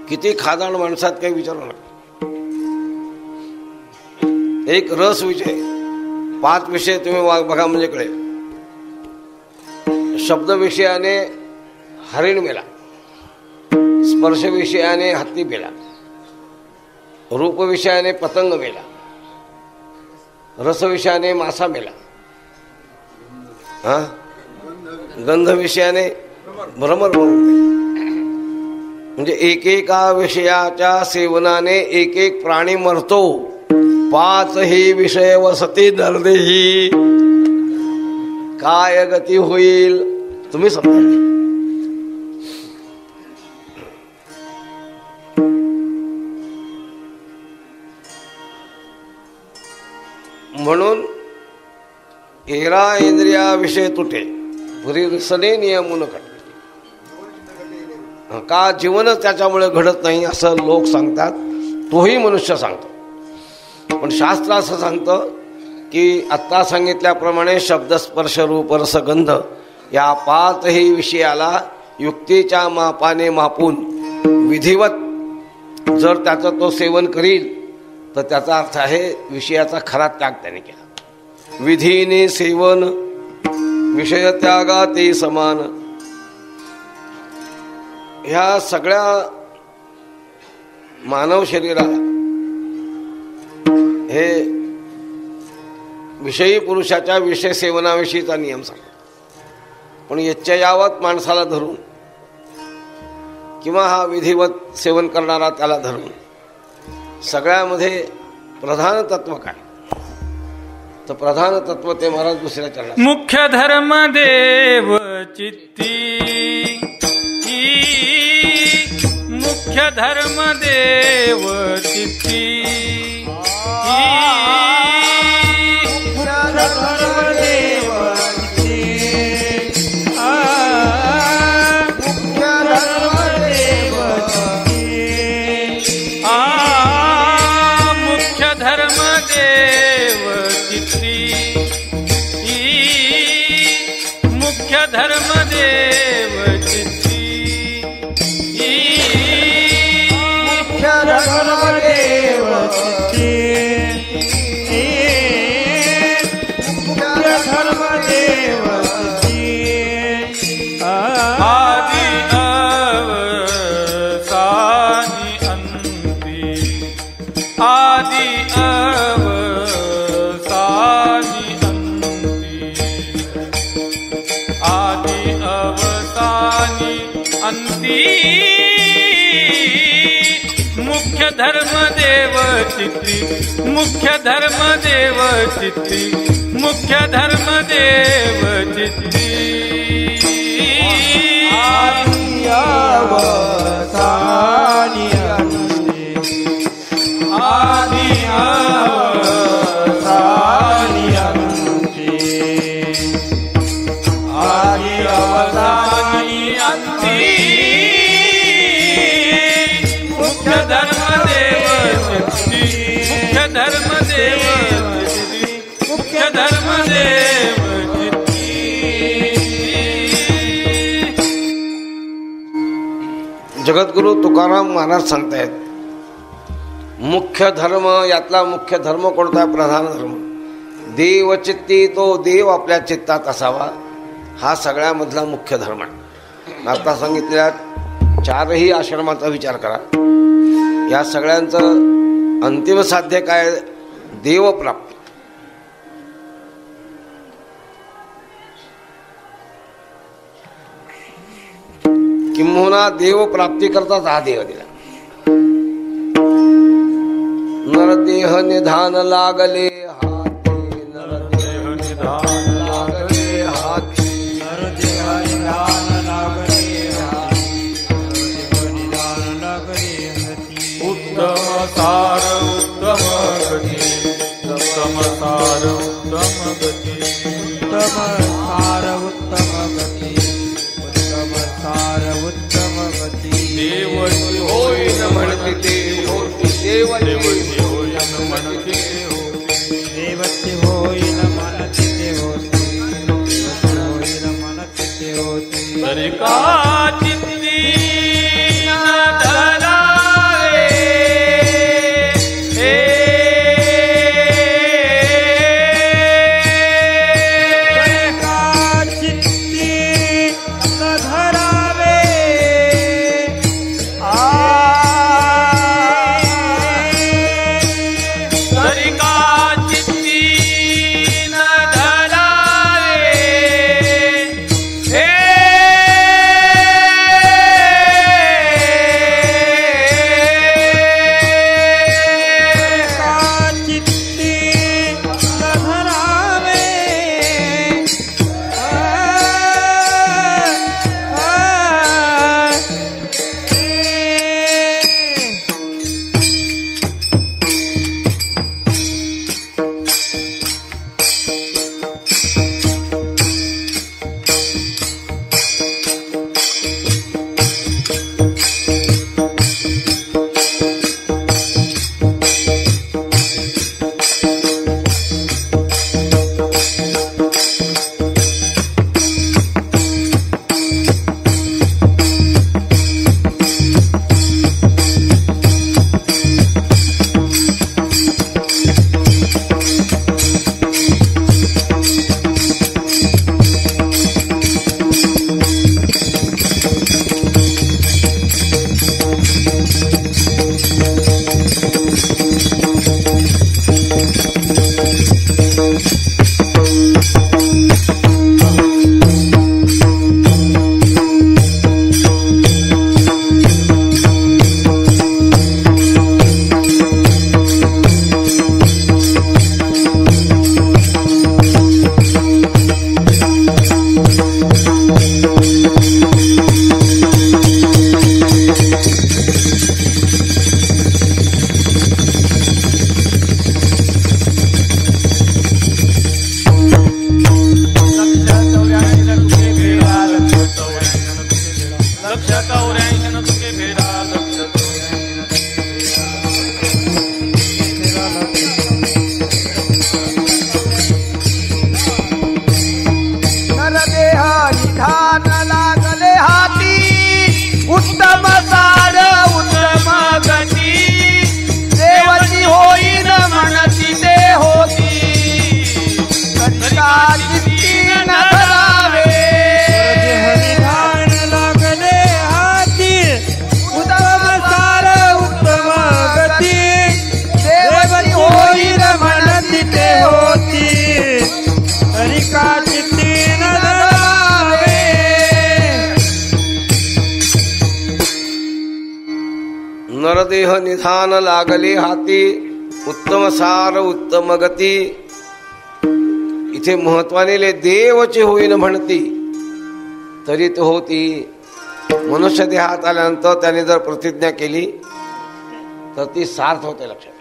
किती खादाड माणसात काही विचारू नका. एक रस विषय, 5 विषय तुम्ही बघा म्हणजे कळेल. शब्द विषयाने हरिण मेला, स्पर्श विषयाने हत्ती मेला, रूप विषयाने पतंग मेला, रस विषयाने मासा मेला, गंध विषयाने भ्रमर म्हणून. म्हणजे एकेका विषयाच्या सेवनाने एक एक प्राणी मरतो. 5 ही विषय वसती नरदेही, काय गती होईल तुम्ही समजा. म्हणून एरा इंद्रिया विषय तुटे पुरी रसने नियमून काढते. का जीवनच त्याच्यामुळे घडत नाही असं लोक सांगतात, तोही मनुष्य सांगतो. पण शास्त्र असं सांगतं की आत्ता सांगितल्याप्रमाणे शब्द स्पर्श रूप रसगंध या 5ही विषयाला युक्तीच्या मापाने मापून विधिवत जर त्याचं तो सेवन करील तर त्याचा अर्थ आहे विषयाचा खरा त्याग त्याने केला. विधीने सेवन विषय त्यागा ते समान. ह्या सगळ्या मानव शरीराला हे विषयी पुरुषाच्या विषय सेवनाविषयीचा नियम सांगतो. पण यच्चयावत माणसाला धरून किंवा हा विधिवत सेवन करणारा त्याला धरून सगळ्यामध्ये प्रधान तत्व काय, तर प्रधान तत्व ते महाराज दुसऱ्या चरणात. मुख्य धर्म देव चित्ती, मुख्य धर्म देव चित्ती, मुख्य धर्म देव चित्ती, मुख्य धर्म देव चित्ती, मुख्य धर्म देव चित्ती. आदि अवसानी अंती, आदि अवसानी अंती, आदि अवसानी अंती. मुख्य धर्मदेव चित्ती मुख्य धर्मदेव चित्ती मुख्य धर्मदेव चित्ती. जगद्गुरु तुकाराम महाराज सांगतायत मुख्य धर्म, यातला मुख्य धर्म कोणता? प्रधान धर्म. देवचित्ती, तो देव आपल्या चित्तात असावा, हा सगळ्यामधला मुख्य धर्म आहे. आता सांगितलेल्या चारही आश्रमाचा विचार करा. या सगळ्यांचं अंतिम साध्य काय? देवप्राप्ती. किंबहुना देवप्राप्ती करताच हा देह दिला. नरदेह निधान लागले हाती, नरदेह निधान लागले हाती, नरदेह निधान लागले हाती, नरदेह निधान लागले हाती. उत्तम सार उत्तम गती उत्तम सार उत्तम गती उत्तम सार उत्तम गती उत्तम सार उत्तम गती. देवची होईन म्हणते ते होती देवची होईन म्हणते ते होती देवते होईन मनते ते होती देवते होईन मनते ते होती. तरी का चित्ती न धरावे तरी का चित्ती न धरावे तरी का चित्ती न धरावे का चित्ती न धरावे. नरदेह निधान लागले हाती, उत्तम सार उत्तम गती. इथे महत्वाने देवची होईन म्हणती तरी तो होती. मनुष्य देहात आल्यानंतर त्याने जर प्रतिज्ञा केली तर ती सार्थ होते. लक्षात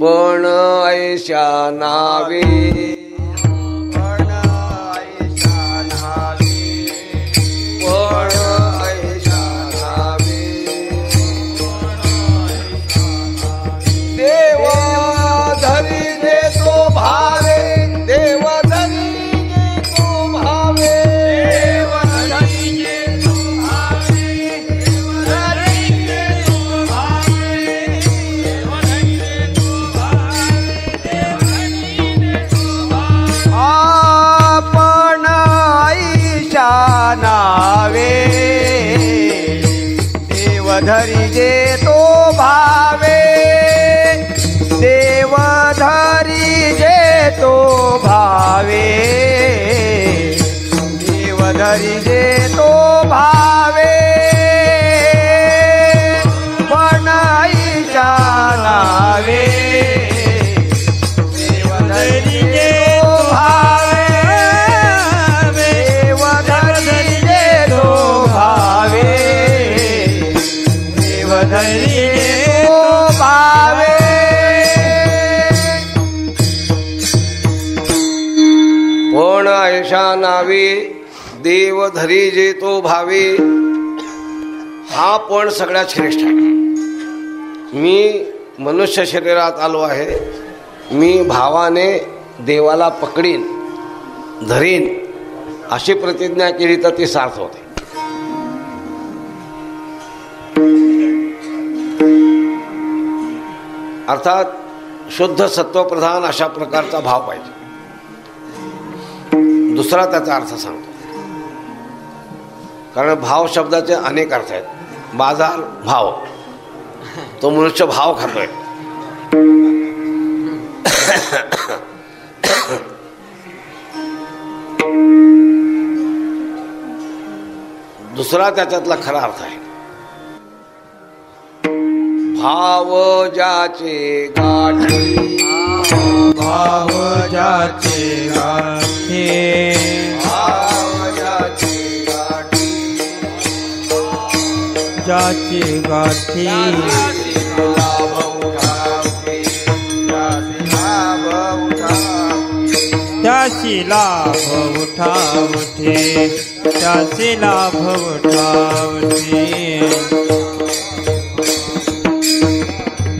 पण ऐशा नावे पण ऐशा धरी जे तो भावे, देव धरी जे तो भावे, देव धरी जे तो भावे, पण आईच्या नावे, देव धरी जे तो भावे, देव धरी जे तो भावे, देव धरी तो भावे. पण आयशा नावे देव धरी जे तो भावे, हा पण सगळ्यात श्रेष्ठ आहे. मी मनुष्य शरीरात आलो आहे, मी भावाने देवाला पकडीन धरीन अशी प्रतिज्ञा केली तर ती सार्थ होते. अर्थात शुद्ध सत्वप्रधान अशा प्रकारचा भाव पाहिजे. दुसरा त्याचा अर्थ सांगतो, कारण भाव शब्दाचे अनेक अर्थ आहेत. बाजार भाव, तो मनुष्य भाव खातोय. दुसरा त्याच्यातला खरा अर्थ आहे, भाव ज्याचे गाठी, भाव ज्याचे गाठी, भाव ज्याचे गाठी, ज्याची गाठी, लाभ उठावे, लाभ उठावे, त्याची लाभ उठावते, त्याची लाभ उठावते,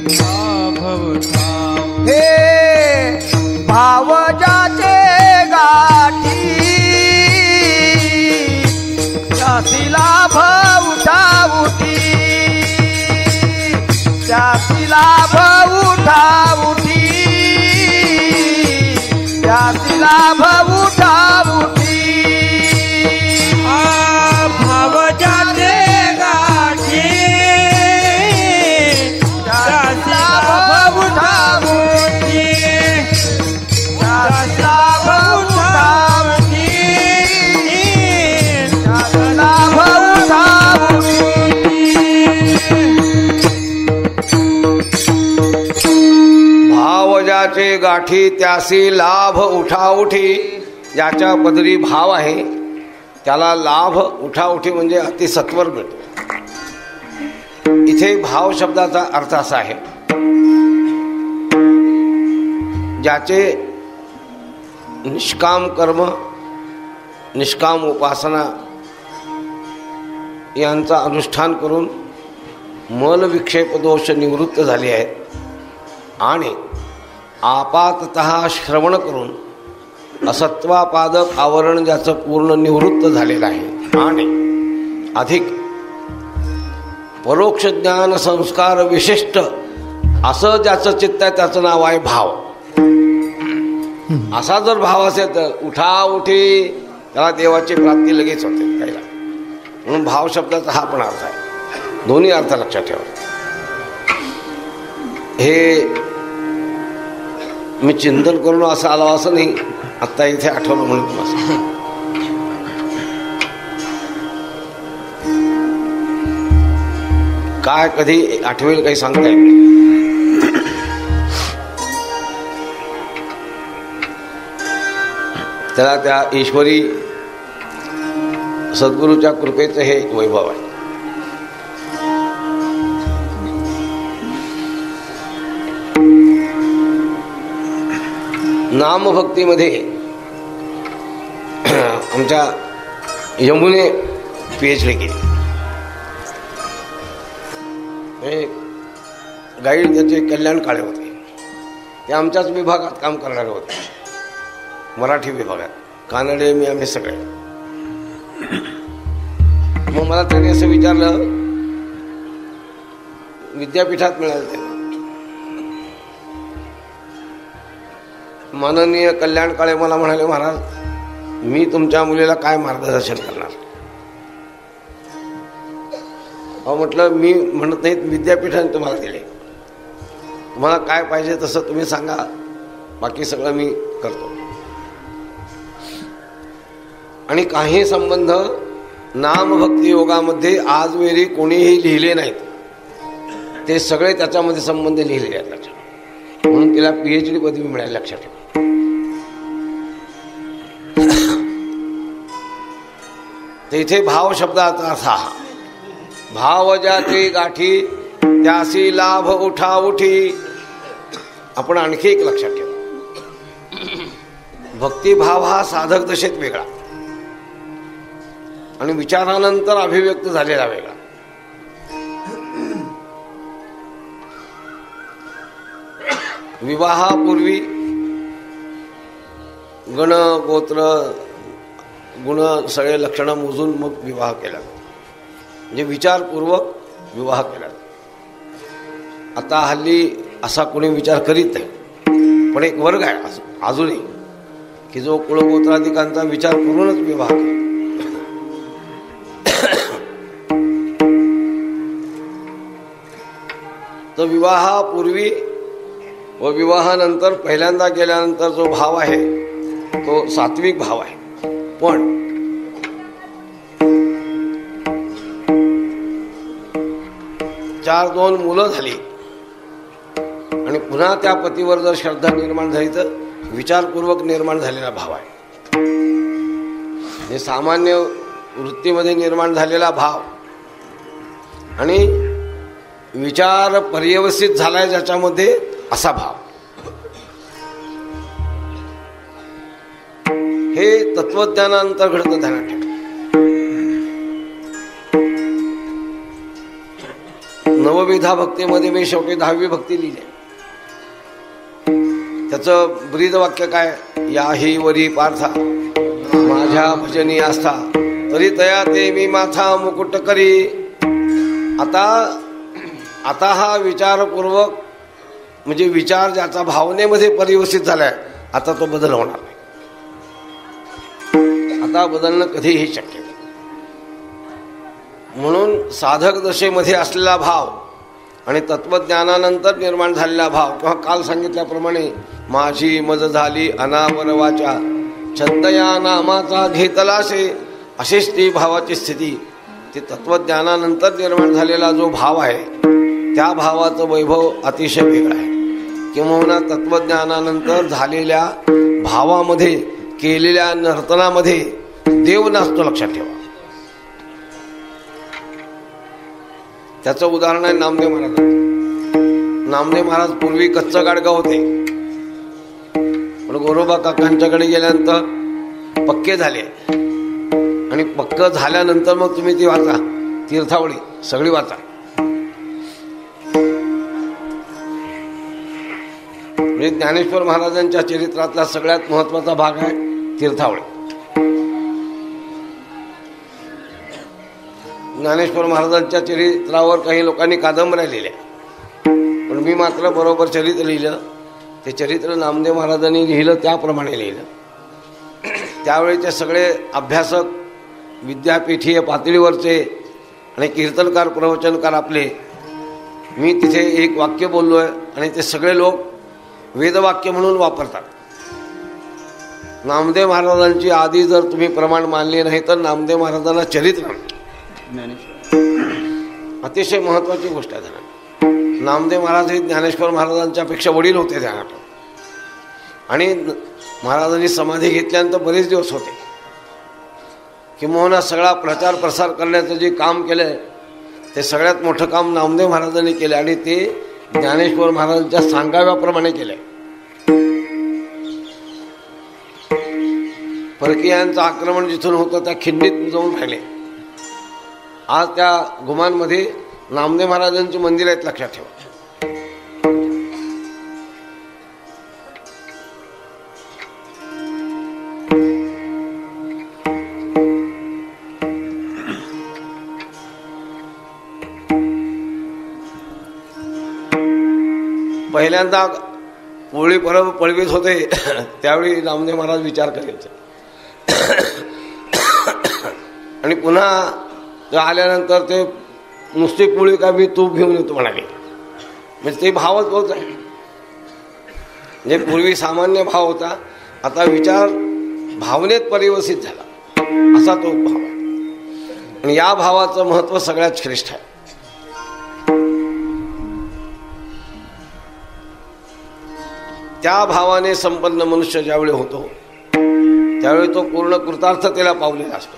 लाभ उठावते. हे भाव ज्याचे गाठी, त्याची लाभ उठावती, त्याची लाभ उठावती, त्याची लाभ उठावती. भाव ज्याचे गाठी, त्याची लाभ उठावती, त्याची लाभ उठावती, त्याची लाभ उठावती. भाव ज्याचे गाठी त्यासी लाभ उठाउठी. ज्याच्या पदरी भाव आहे त्याला लाभ उठाउठी म्हणजे अतिसत्वर मिळतो. इथे भाव शब्दाचा अर्थ असा आहे, ज्याचे निष्काम कर्म, निष्काम उपासना यांचा अनुष्ठान करून मल विक्षेप दोष निवृत्त झाले आहेत आणि आपाततः श्रवण करून असत्वापादक आवरण ज्याचं पूर्ण निवृत्त झालेलं आहे आणि अधिक परोक्ष ज्ञान संस्कार विशिष्ट असं ज्याचं चित्त आहे त्याचं नाव आहे भाव. असा जर भाव असेल तर उठाउठी त्याला देवाची प्राप्ती लगेच होते पहिला. म्हणून भाव शब्दाचा हा पण अर्थ आहे. दोन्ही अर्थ लक्षात ठेवा. हे मी चिंतन करून असं आलो असं नाही, आत्ता इथे आठवलं म्हणून असं. काय कधी आठवेल काही सांगता येत नाही. त्याला त्या ईश्वरी सद्गुरूच्या कृपेचं हे वैभव आहे. नामभक्तीमध्ये आमच्या यमुने PhD केली. गाईड त्याचे कल्याण काळे होते, ते आमच्याच विभागात काम करणारे होते, मराठी विभागात. कानडे मी आम्ही सगळे. मग मला त्याने असं विचारलं, विद्यापीठात मिळालं ते माननीय कल्याण काळे मला म्हणाले, महाराज मी तुमच्या मुलीला काय मार्गदर्शन करणार. अहो म्हटलं मी म्हणत नाही, विद्यापीठाने तुम्हाला दिले, तुम्हाला काय पाहिजे तसं तुम्ही सांगा, बाकी सगळं मी करतो. आणि काही संबंध नामभक्ती योगामध्ये आजवेरी कोणीही लिहिले नाहीत, ते सगळे त्याच्यामध्ये संबंध लिहिलेले आहेत लक्षात. म्हणून तिला PhD पदवी मिळाली लक्षात ठेवा. तर इथे भाव शब्दाचा अर्थ हा, भाव ज्याची गाठी त्यासी लाभ उठा उठी. आपण आणखी एक लक्षात ठेवा, भक्तिभाव हा साधक दशेत वेगळा आणि विचारानंतर अभिव्यक्त झालेला वेगळा. विवाहापूर्वी गण गोत्र गुण सगळे लक्षणं मोजून मग विवाह केला, म्हणजे विचारपूर्वक विवाह केला. आता हल्ली असा कोणी विचार करीत नाही, पण एक वर्ग आहे अजूनही की जो कुळगोत्राधिकांचा विचार करूनच विवाह केला. तर विवाहापूर्वी व विवाहानंतर पहिल्यांदा केल्यानंतर जो भाव आहे तो सात्विक भाव आहे. पण चार दोन मुलं झाली आणि पुन्हा त्या पतीवर जर श्रद्धा निर्माण झाली तर विचारपूर्वक निर्माण झालेला भाव आहे. हे सामान्य वृत्तीमध्ये निर्माण झालेला भाव आणि विचार पर्यवसित झालाय ज्याच्यामध्ये असा भाव, हे तत्वज्ञानानंतर घडतं ध्यानात ठेवा. नवविधा भक्तीमध्ये मी शेवटी 10वी भक्ती लिहिली. त्याचं ब्रीद वाक्य काय, याही वरी पार्था माझ्या भजनी आस्था तरी तया ते मी माथा मुकुट करी. आता हा विचारपूर्वक म्हणजे विचार ज्याचा भावनेमध्ये परिवर्तित झालाय, आता तो बदल होणार नाही. आता बदलणं कधीही शक्य नाही. म्हणून साधक दशेमध्ये असलेला भाव आणि तत्वज्ञानानंतर निर्माण झालेला भाव, किंवा काल सांगितल्याप्रमाणे माझी मज झाली अनावर वाचा छंदया नामाचा घेतलाशे, अशीच ती भावाची स्थिती. ती तत्वज्ञानानंतर निर्माण झालेला जो भाव आहे त्या भावाचं वैभव अतिशय वेगळं आहे. किंवा तत्वज्ञानानंतर झालेल्या भावामध्ये केलेल्या नर्तनामध्ये देव नाचतो, लक्षात ठेवा. त्याचं उदाहरण आहे नामदेव महाराज. नामदेव महाराज पूर्वी कच्चं गाडगं होते, पण गोरोबा काकांच्याकडे गेल्यानंतर पक्के झाले. आणि पक्क झाल्यानंतर मग तुम्ही ती वाचा, तीर्थावळी सगळी वाचा. म्हणजे ज्ञानेश्वर महाराजांच्या चरित्रातला सगळ्यात महत्वाचा भाग आहे तीर्थावळी. ज्ञानेश्वर महाराजांच्या चरित्रावर काही लोकांनी कादंबऱ्या लिहिल्या, पण मी मात्र बरोबर चरित्र लिहिलं. ते चरित्र नामदेव महाराजांनी लिहिलं त्याप्रमाणे लिहिलं. त्यावेळेचे सगळे अभ्यासक, विद्यापीठीय पातळीवरचे आणि कीर्तनकार, प्रवचनकार आपले, मी तिथे एक वाक्य बोललो आहे आणि ते सगळे लोक वेदवाक्य म्हणून वापरतात. नामदेव महाराजांची आधी जर तुम्ही प्रमाण मानले नाही तर नामदेव महाराजांना चरित्र अतिशय महत्वाची गोष्ट आहे. नामदेव महाराज हे ज्ञानेश्वर महाराजांच्या पेक्षा वडील होते ध्यानात. आणि महाराजांनी समाधी घेतल्यानंतर बरेच दिवस होते. किंवा सगळा प्रचार प्रसार करण्याचं जे काम केलंय ते सगळ्यात मोठं काम नामदेव महाराजांनी केलं आणि ते ज्ञानेश्वर महाराजांच्या सांगाव्याप्रमाणे केलंय. परकीयांचं आक्रमण जिथून होतं त्या खिंडीत जाऊन राहिले. आज त्या गुमांमध्ये नामदेव महाराजांची मंदिर आहेत, लक्षात ठेवा. पहिल्यांदा पोळी परब पळवीत होते त्यावेळी नामदेव महाराज विचार करायचे. आणि पुन्हा आल्यानंतर ते नुसती पोळी का मी तूप घेऊन येतो म्हणाले. म्हणजे ते भावच होत आहे. म्हणजे पूर्वी सामान्य भाव होता, आता विचार भावनेत परिवर्तित झाला, असा तो भाव आहे. आणि या भावाचं महत्त्व सगळ्यात श्रेष्ठ आहे. त्या भावाने संपन्न मनुष्य ज्यावेळी होतो त्यावेळी तो पूर्ण कृतार्थतेला पावलेला असतो.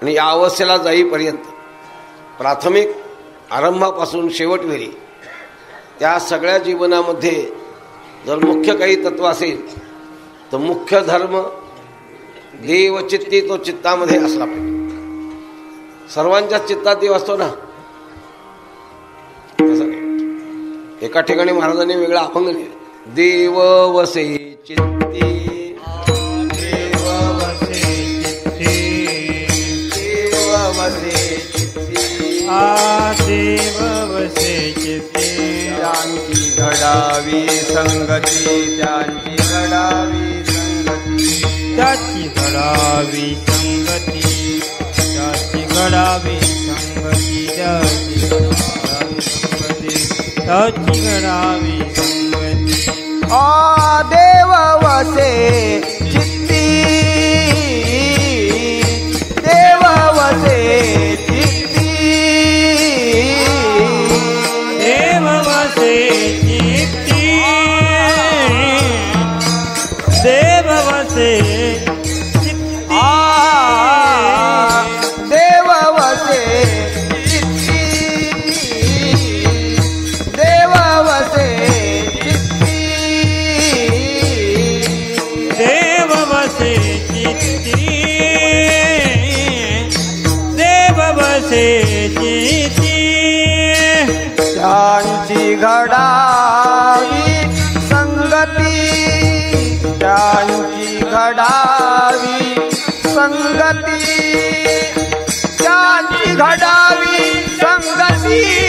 आणि या अवस्थेला जाईपर्यंत प्राथमिक आरंभापासून शेवटवेळी त्या सगळ्या जीवनामध्ये जर मुख्य काही तत्व असेल तर मुख्य धर्म देवचित्ती तो चित्तामध्ये असला पाहिजे. सर्वांच्याच चित्तात देव असतो ना, तसं नाही. एका ठिकाणी महाराजांनी वेगळा अभंग लिहिला, देव वसे चित्ती, देव वसे चित्ती, देव वसे चित्ती, देव वसे चित्ती. त्यांची घडावी संगती, त्यांची घडावी संगती, त्याची घडावी संगती, त्याची घडावी संगती, त्याची घडावी संगती, त्याची घडावी संगती. देव वसे चित्ती, देव वसे चित्ती, देव वसे चित्ती, देव वसे चित्ती, देव वसे चित्ती, देव वसे चित्ती, देव वसे चित्ती, देव वसे चित्ती. त्यांची घडावी संगती, त्यांची घडावी संगती, त्यांची घडावी संगती,